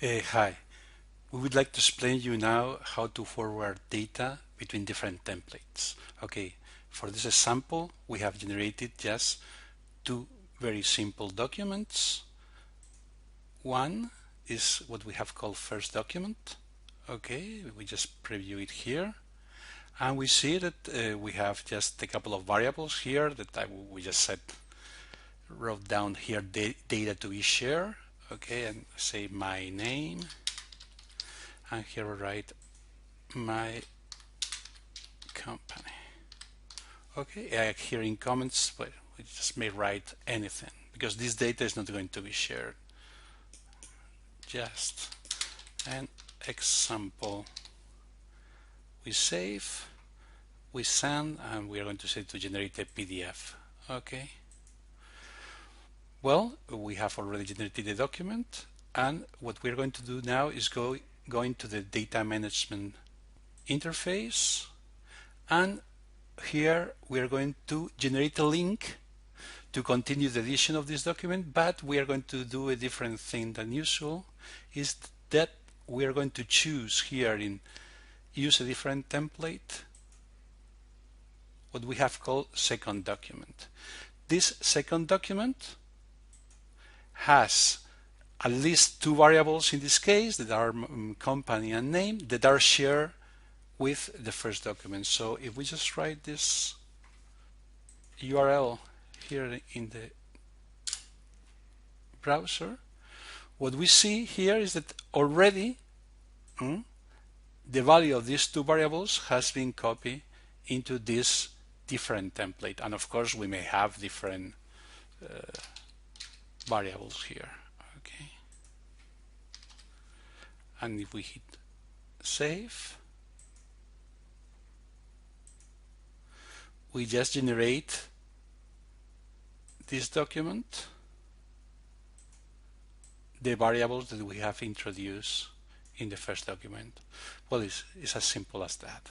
Hi, we would like to explain you now how to forward data between different templates. Okay, for this example, we have generated just two very simple documents. One is what we have called first document. Okay, we just preview it here. And we see that we have just a couple of variables here that we just wrote down here data to be shared. Okay, and say my name. And here we write my company. Okay, here in comments, but we just may write anything because this data is not going to be shared. Just an example. We save, we send, and we are going to say to generate a PDF. Okay. Well, we have already generated a document, and what we're going to do now is go into the data management interface, and here we are going to generate a link to continue the edition of this document, but we are going to do a different thing than usual, is that we are going to choose here in use a different template what we have called second document. This second document has at least two variables in this case that are company and name that are shared with the first document. So if we just write this URL here in the browser, what we see here is that already the value of these two variables has been copied into this different template. And of course, we may have different variables here. Okay. And if we hit save, we just generate this document, the variables that we have introduced in the first document. Well, it's as simple as that.